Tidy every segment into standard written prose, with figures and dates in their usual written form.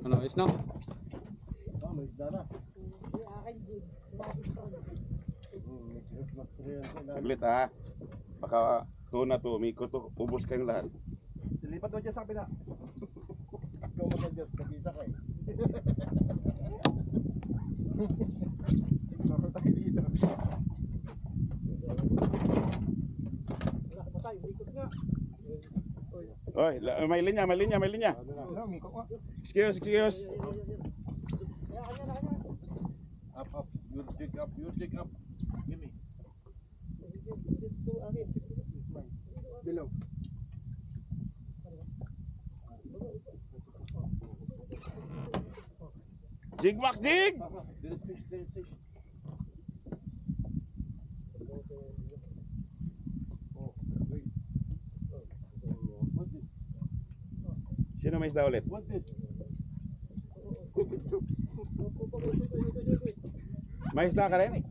Ano, is no? May isda na. Saglit ha. Baka tuna to, umikot to, ubos kayong lahat. Dilipat mo dyan sa kapila. Ikaw mag-adjust, nag-isa ka eh. Ikaw tayo dito. Wala pa tayo, ikot nga. Oy, may linya. Umikot nga. Excuse. Up. You dig up. Give me. Below. Jig. There is fish. Oh, wait. What this? Sino may isda ulit? What this? May isda ka rin?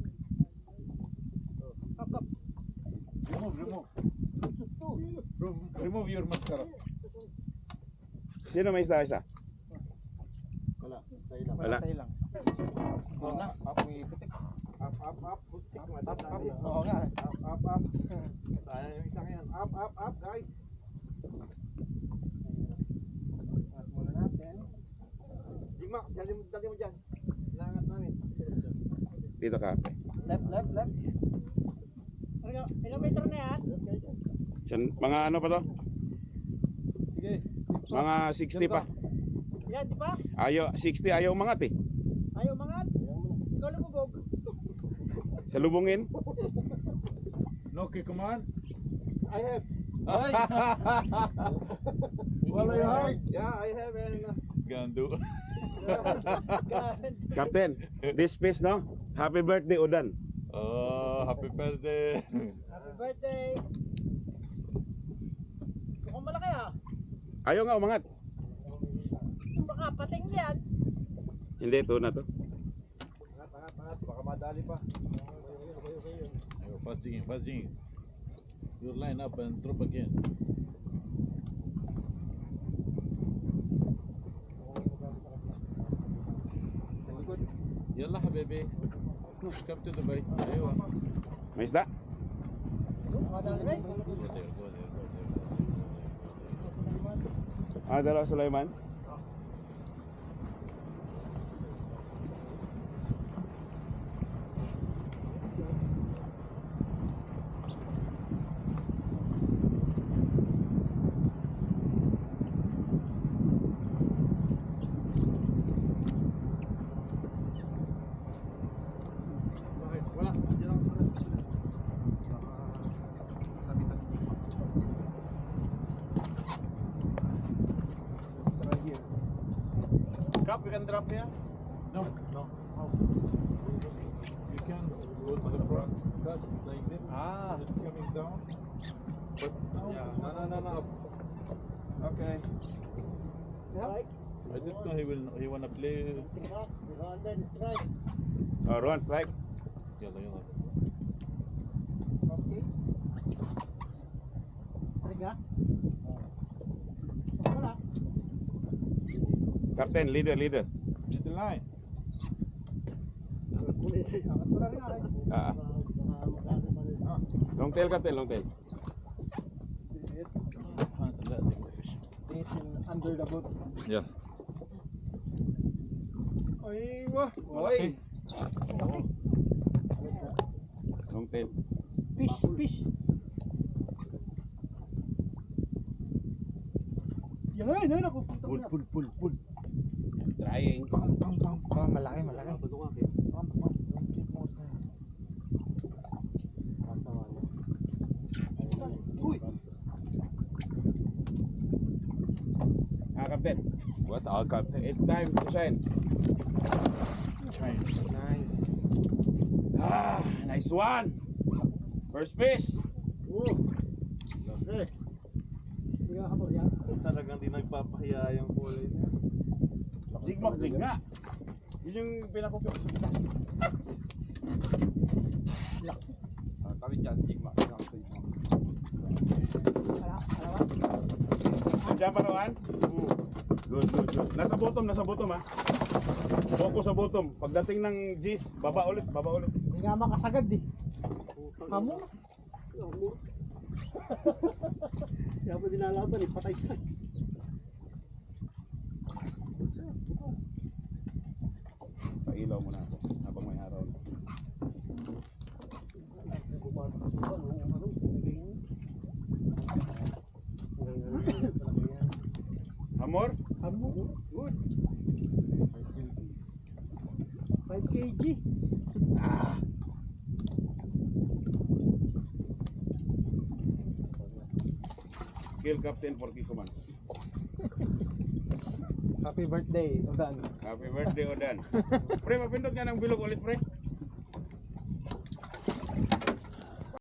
Remove your mascara. Sino may isda? Wala, sa ilang. Wala. Sa ilang. Wala, up ipitik. Up. Putik, up. Oo nga. Up. Sayang yung isang yan. Up, guys. At muna natin. Jigma, dali mo dyan. Langat namin. Dito ka. Left. Ilang metro na yan? Mga ano pa to? Sige. Mga 60 pa. Yan, di ba? 60 ayaw umangat eh. Ayaw mangat. Ikaw lumubog. Salubungin. No, okay, come on. I have. Well, you have? Yeah, I have. Gando. Captain, this fish no? Happy birthday Udan. Oh, happy birthday. Happy birthday. Mukhang malaki ah. Ayaw nga umangat. Baka pating yan. Hindi, tuna to. Pangat. Baka madali pa. Fast jigging. You line up and drop again. يلا حبيبي come to Dubai. ايوه May isda? Madali rin. Dalawa Sulaiman. Wala, dyan lang sa kanan. Try here. Cap, you can drop here. No. You can go to the front. That's like this. It's coming down. But No. Okay. Right. I didn't know he wanna play. And then strike. Ruan, strike. يلا. Okay. Talaga? Wala. Captain, leader. Lead the line. Wala rin nga. Long tail, Captain, long tail. It's under the boat. Yeah. Ay, wah. Malaki. Long tail. Fish. Yan ay, ako. Pull. Trying. Malaki. Uy. Captain. What? Captain. It's time to shine. Nice. Nice one. First fish. Okay. Talagang di nagpapahiya yung kulay niya. Jig nga. Yun yung pinakupyo. Kami dyan, jigma. Nandiyan pa Rohan? Good, good, good. Nasa bottom ha. Focus sa bottom. Pagdating ng G's, baba ulit, baba ulit. Hindi nga makasagad eh. Hamo. Kaya pa dinalaban eh, patay siya. Pailaw muna ako habang may araw. Amor? Hamo. Good. 5 kg. Ah. Kill Captain for Kikoman. Happy birthday, Odan. Happy birthday, Odan. Pre, mapindot nga ng bilog ulit, pre.